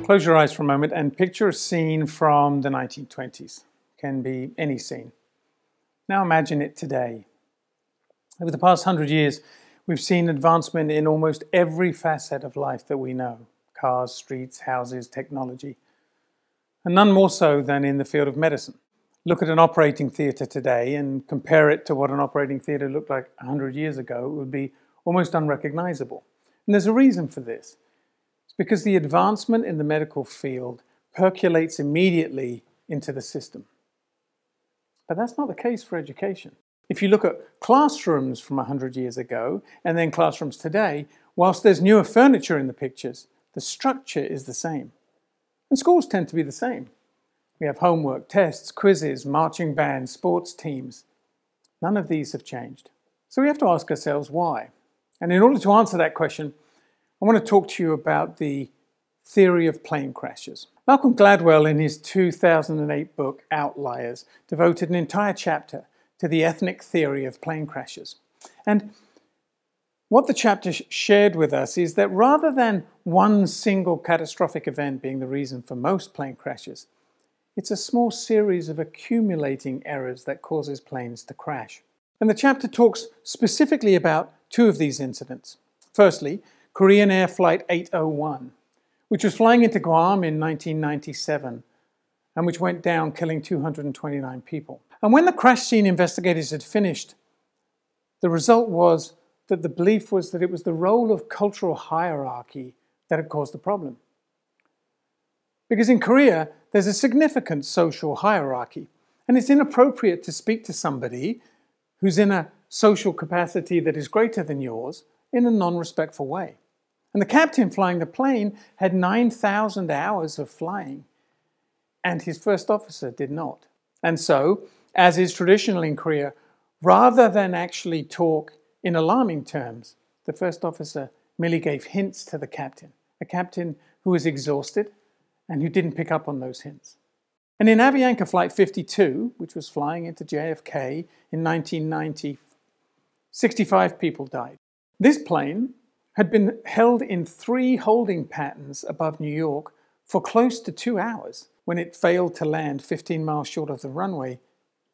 Close your eyes for a moment and picture a scene from the 1920s. Can be any scene. Now imagine it today. Over the past 100 years, we've seen advancement in almost every facet of life that we know. Cars, streets, houses, technology. And none more so than in the field of medicine. Look at an operating theatre today and compare it to what an operating theatre looked like 100 years ago. It would be almost unrecognizable. And there's a reason for this. It's because the advancement in the medical field percolates immediately into the system. But that's not the case for education. If you look at classrooms from 100 years ago and then classrooms today, whilst there's newer furniture in the pictures, the structure is the same. And schools tend to be the same. We have homework, tests, quizzes, marching bands, sports teams. None of these have changed. So we have to ask ourselves why. And in order to answer that question, I want to talk to you about the theory of plane crashes. Malcolm Gladwell, in his 2008 book, Outliers, devoted an entire chapter to the ethnic theory of plane crashes. And what the chapter shared with us is that rather than one single catastrophic event being the reason for most plane crashes, it's a small series of accumulating errors that causes planes to crash. And the chapter talks specifically about two of these incidents. Firstly, Korean Air Flight 801, which was flying into Guam in 1997 and which went down, killing 229 people. And when the crash scene investigators had finished, the result was that the belief was that it was the role of cultural hierarchy that had caused the problem. Because in Korea, there's a significant social hierarchy, and it's inappropriate to speak to somebody who's in a social capacity that is greater than yours in a non-respectful way. And the captain flying the plane had 9,000 hours of flying, and his first officer did not. And so, as is traditional in Korea, rather than actually talk in alarming terms, the first officer merely gave hints to the captain, a captain who was exhausted and who didn't pick up on those hints. And in Avianca Flight 52, which was flying into JFK in 1990, 65 people died. This plane had been held in 3 holding patterns above New York for close to 2 hours when it failed to land 15 miles short of the runway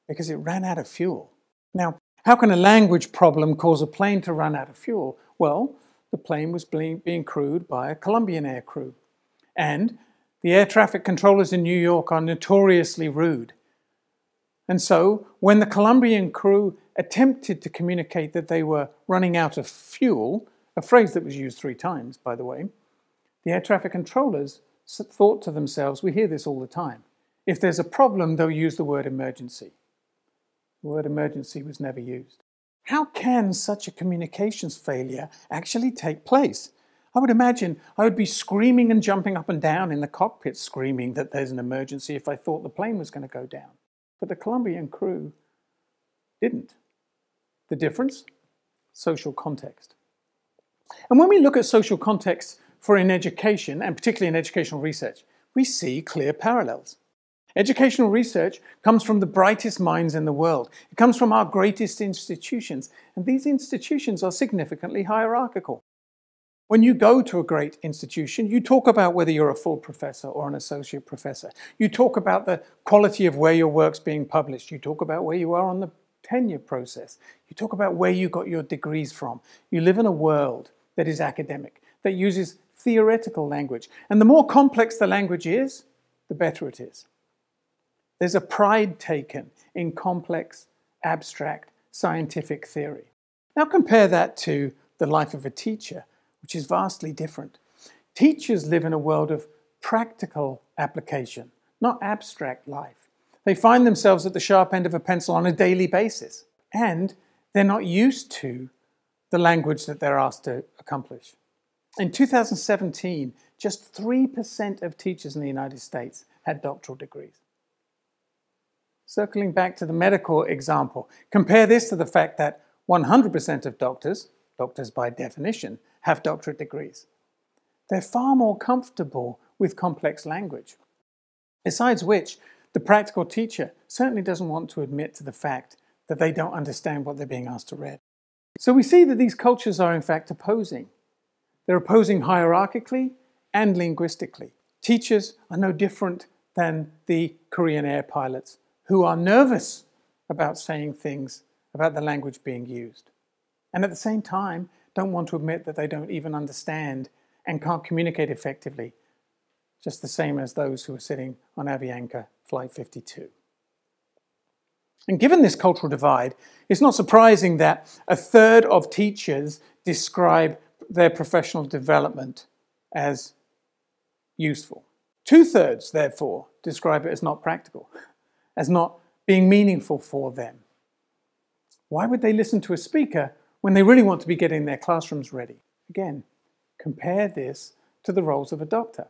because it ran out of fuel. Now, how can a language problem cause a plane to run out of fuel? Well, the plane was being crewed by a Colombian air crew. And the air traffic controllers in New York are notoriously rude. And so, when the Colombian crew attempted to communicate that they were running out of fuel, a phrase that was used 3 times, by the way, the air traffic controllers thought to themselves, we hear this all the time, if there's a problem, they'll use the word emergency. The word emergency was never used. How can such a communications failure actually take place? I would imagine I would be screaming and jumping up and down in the cockpit, screaming that there's an emergency if I thought the plane was going to go down. But the Colombian crew didn't. The difference? Social context. And when we look at social context for in education, and particularly in educational research, we see clear parallels. Educational research comes from the brightest minds in the world. It comes from our greatest institutions, and these institutions are significantly hierarchical. When you go to a great institution, you talk about whether you're a full professor or an associate professor. You talk about the quality of where your work's being published. You talk about where you are on the tenure process. You talk about where you got your degrees from. You live in a world that is academic, that uses theoretical language. And the more complex the language is, the better it is. There's a pride taken in complex, abstract, scientific theory. Now compare that to the life of a teacher, which is vastly different. Teachers live in a world of practical application, not abstract life. They find themselves at the sharp end of a pencil on a daily basis, and they're not used to the language that they're asked to accomplish. In 2017, just 3% of teachers in the United States had doctoral degrees. Circling back to the medical example, compare this to the fact that 100% of doctors by definition, have doctorate degrees. They're far more comfortable with complex language. Besides which, the practical teacher certainly doesn't want to admit to the fact that they don't understand what they're being asked to read. So we see that these cultures are in fact opposing. They're opposing hierarchically and linguistically. Teachers are no different than the Korean air pilots who are nervous about saying things about the language being used. And at the same time, don't want to admit that they don't even understand and can't communicate effectively, just the same as those who are sitting on Avianca Flight 52. And given this cultural divide, it's not surprising that a third of teachers describe their professional development as useful. 2/3, therefore, describe it as not practical, as not being meaningful for them. Why would they listen to a speaker when they really want to be getting their classrooms ready? Again, compare this to the roles of a doctor.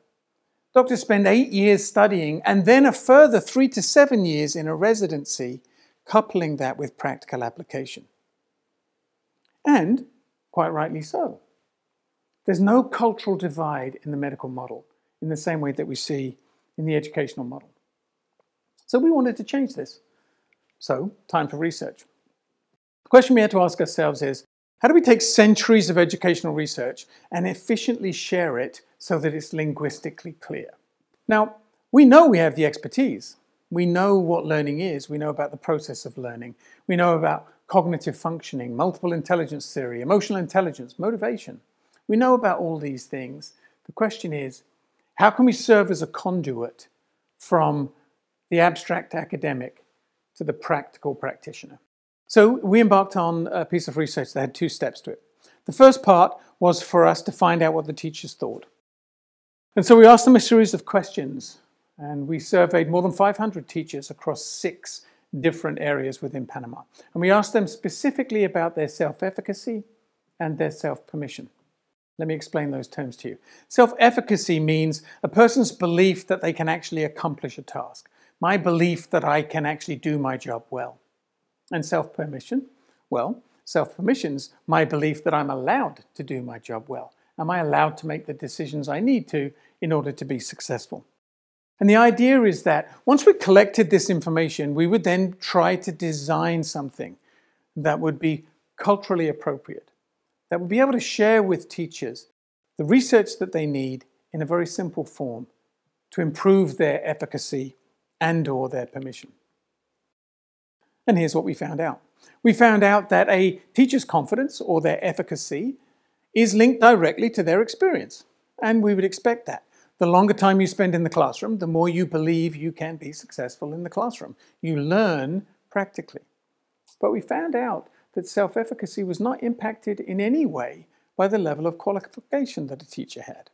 Doctors spend 8 years studying and then a further 3 to 7 years in a residency, coupling that with practical application. And, quite rightly so, there's no cultural divide in the medical model in the same way that we see in the educational model. So we wanted to change this. So, time for research. The question we had to ask ourselves is, how do we take centuries of educational research and efficiently share it so that it's linguistically clear? Now, we know we have the expertise. We know what learning is. We know about the process of learning. We know about cognitive functioning, multiple intelligence theory, emotional intelligence, motivation. We know about all these things. The question is, how can we serve as a conduit from the abstract academic to the practical practitioner? So we embarked on a piece of research that had 2 steps to it. The first part was for us to find out what the teachers thought. And so we asked them a series of questions, and we surveyed more than 500 teachers across 6 different areas within Panama. And we asked them specifically about their self-efficacy and their self-permission. Let me explain those terms to you. Self-efficacy means a person's belief that they can actually accomplish a task. My belief that I can actually do my job well. And self-permission? Well, self-permission's my belief that I'm allowed to do my job well. Am I allowed to make the decisions I need to in order to be successful? And the idea is that once we collected this information, we would then try to design something that would be culturally appropriate, that would be able to share with teachers the research that they need in a very simple form to improve their efficacy and/or their permission. And here's what we found out. We found out that a teacher's confidence or their efficacy is linked directly to their experience. And we would expect that. The longer time you spend in the classroom, the more you believe you can be successful in the classroom. You learn practically. But we found out that self-efficacy was not impacted in any way by the level of qualification that a teacher had.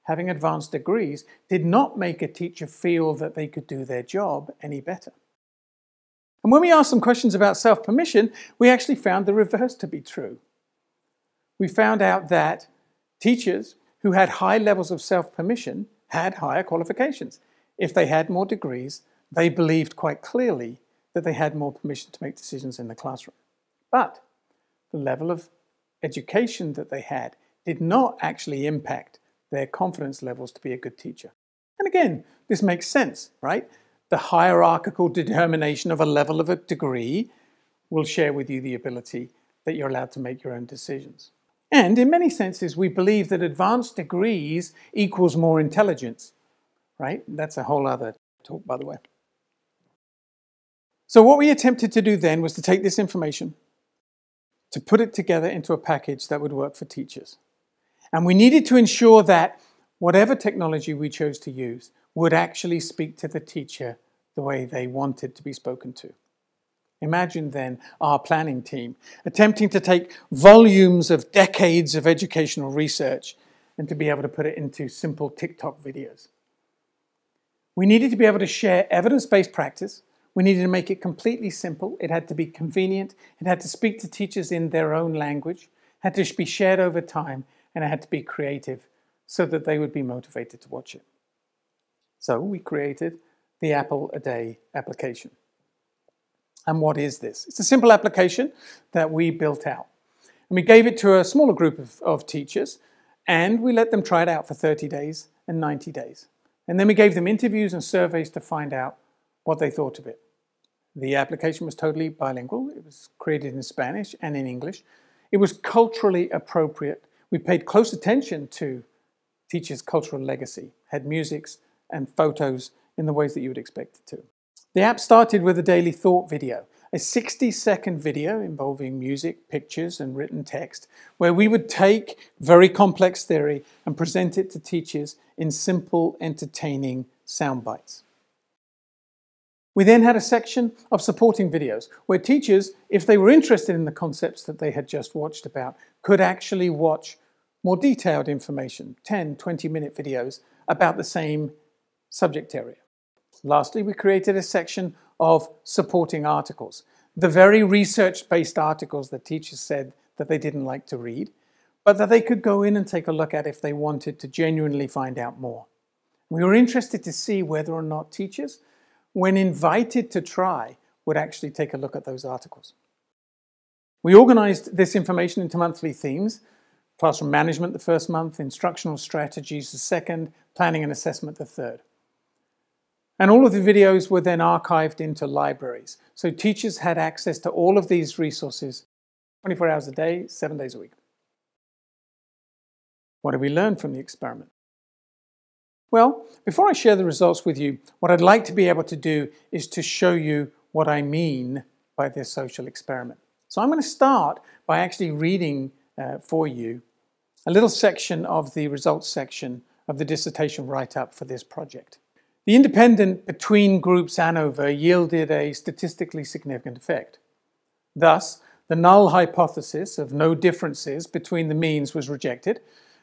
Having advanced degrees did not make a teacher feel that they could do their job any better. And when we asked them questions about self-permission, we actually found the reverse to be true. We found out that teachers who had high levels of self-permission had higher qualifications. If they had more degrees, they believed quite clearly that they had more permission to make decisions in the classroom. But the level of education that they had did not actually impact their confidence levels to be a good teacher. And again, this makes sense, right? The hierarchical determination of a level of a degree will share with you the ability that you're allowed to make your own decisions. And in many senses, we believe that advanced degrees equals more intelligence, right? That's a whole other talk, by the way. So what we attempted to do then was to take this information, to put it together into a package that would work for teachers. And we needed to ensure that whatever technology we chose to use would actually speak to the teacher the way they wanted to be spoken to. Imagine then our planning team attempting to take volumes of decades of educational research and to be able to put it into simple TikTok videos. We needed to be able to share evidence-based practice. We needed to make it completely simple. It had to be convenient. It had to speak to teachers in their own language, had to be shared over time, and it had to be creative so that they would be motivated to watch it. So we created the Apple a Day application. And what is this? It's a simple application that we built out. And we gave it to a smaller group of teachers, and we let them try it out for 30 days and 90 days. And then we gave them interviews and surveys to find out what they thought of it. The application was totally bilingual. It was created in Spanish and in English. It was culturally appropriate. We paid close attention to teachers' cultural legacy, had musics and photos in the ways that you would expect it to. The app started with a daily thought video, a 60-second video involving music, pictures, and written text, where we would take very complex theory and present it to teachers in simple, entertaining sound bites. We then had a section of supporting videos where teachers, if they were interested in the concepts that they had just watched about, could actually watch more detailed information, 10, 20-minute videos about the same subject area. Lastly, we created a section of supporting articles, the very research-based articles that teachers said that they didn't like to read, but that they could go in and take a look at if they wanted to genuinely find out more. We were interested to see whether or not teachers, when invited to try, would actually take a look at those articles. We organized this information into monthly themes: classroom management the first month, instructional strategies the second, planning and assessment the third. And all of the videos were then archived into libraries. So teachers had access to all of these resources 24 hours a day, 7 days a week. What did we learn from the experiment? Well, before I share the results with you, what I'd like to be able to do is to show you what I mean by this social experiment. So I'm going to start by actually reading for you a little section of the results section of the dissertation write-up for this project. The independent between groups ANOVA yielded a statistically significant effect. Thus, the null hypothesis of no differences between the means was rejected,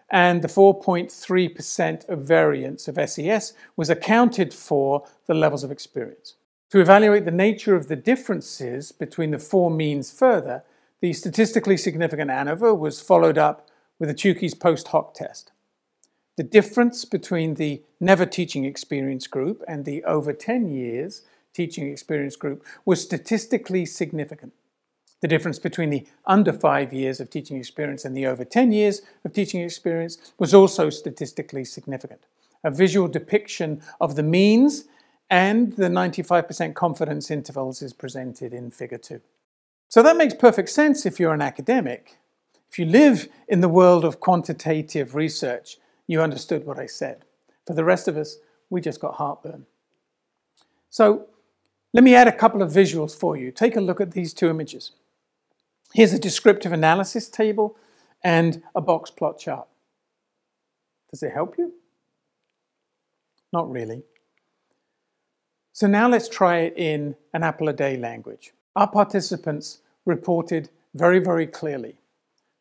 and the 4.3% of variance of SES was accounted for the levels of experience. To evaluate the nature of the differences between the four means further, the statistically significant ANOVA was followed up with a Tukey's post hoc test. The difference between the never teaching experience group and the over 10 years teaching experience group was statistically significant. The difference between the under 5 years of teaching experience and the over 10 years of teaching experience was also statistically significant. A visual depiction of the means and the 95% confidence intervals is presented in figure 2. So that makes perfect sense if you're an academic. If you live in the world of quantitative research, you understood what I said. For the rest of us, we just got heartburn. So let me add a couple of visuals for you. Take a look at these two images. Here's a descriptive analysis table and a box plot chart. Does it help you? Not really. So now let's try it in an apple-a-day language. Our participants reported very, very clearly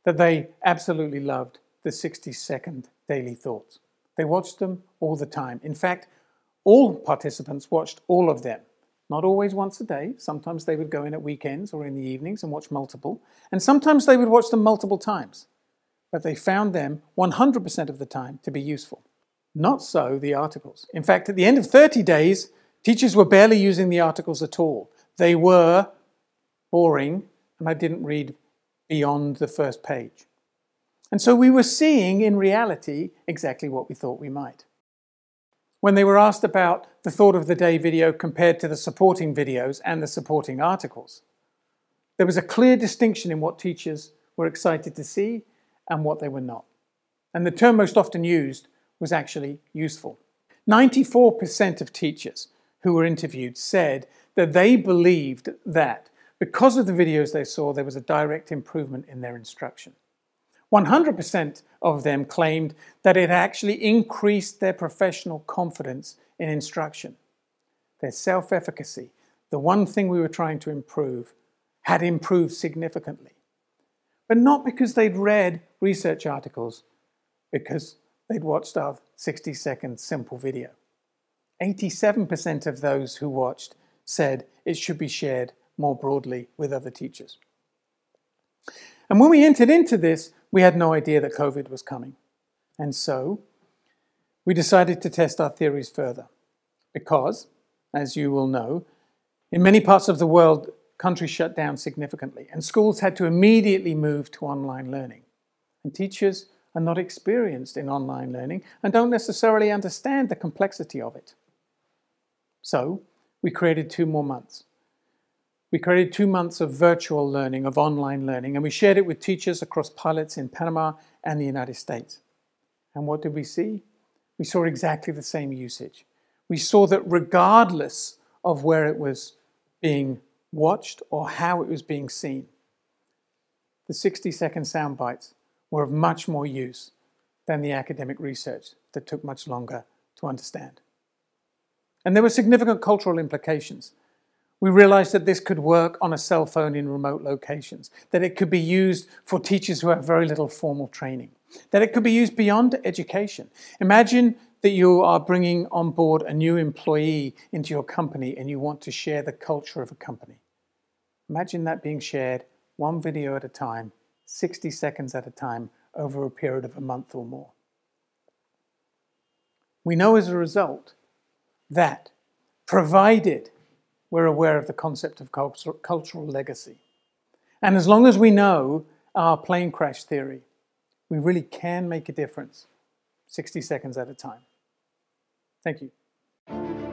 that they absolutely loved the 60-second daily thoughts. They watched them all the time. In fact, all participants watched all of them. Not always once a day. Sometimes they would go in at weekends or in the evenings and watch multiple. And sometimes they would watch them multiple times. But they found them 100% of the time to be useful. Not so the articles. In fact, at the end of 30 days, teachers were barely using the articles at all. They were boring, and I didn't read beyond the first page. And so we were seeing, in reality, exactly what we thought we might. When they were asked about the thought of the day video compared to the supporting videos and the supporting articles, there was a clear distinction in what teachers were excited to see and what they were not. And the term most often used was actually useful. 94% of teachers who were interviewed said that they believed that because of the videos they saw, there was a direct improvement in their instruction. 100% of them claimed that it actually increased their professional confidence in instruction. Their self-efficacy, the one thing we were trying to improve, had improved significantly. But not because they'd read research articles, because they'd watched our 60-second simple video. 87% of those who watched said it should be shared more broadly with other teachers. And when we entered into this, we had no idea that COVID was coming. And so we decided to test our theories further because, as you will know, in many parts of the world, countries shut down significantly and schools had to immediately move to online learning. And teachers are not experienced in online learning and don't necessarily understand the complexity of it. So we created 2 more months. We created 2 months of virtual learning, of online learning, and we shared it with teachers across pilots in Panama and the United States. And what did we see? We saw exactly the same usage. We saw that regardless of where it was being watched or how it was being seen, the 60-second sound bites were of much more use than the academic research that took much longer to understand. And there were significant cultural implications. We realized that this could work on a cell phone in remote locations, that it could be used for teachers who have very little formal training, that it could be used beyond education. Imagine that you are bringing on board a new employee into your company and you want to share the culture of a company. Imagine that being shared one video at a time, 60 seconds at a time, over a period of a month or more. We know as a result that, provided we're aware of the concept of cultural legacy, and as long as we know our plane crash theory, we really can make a difference 60 seconds at a time. Thank you.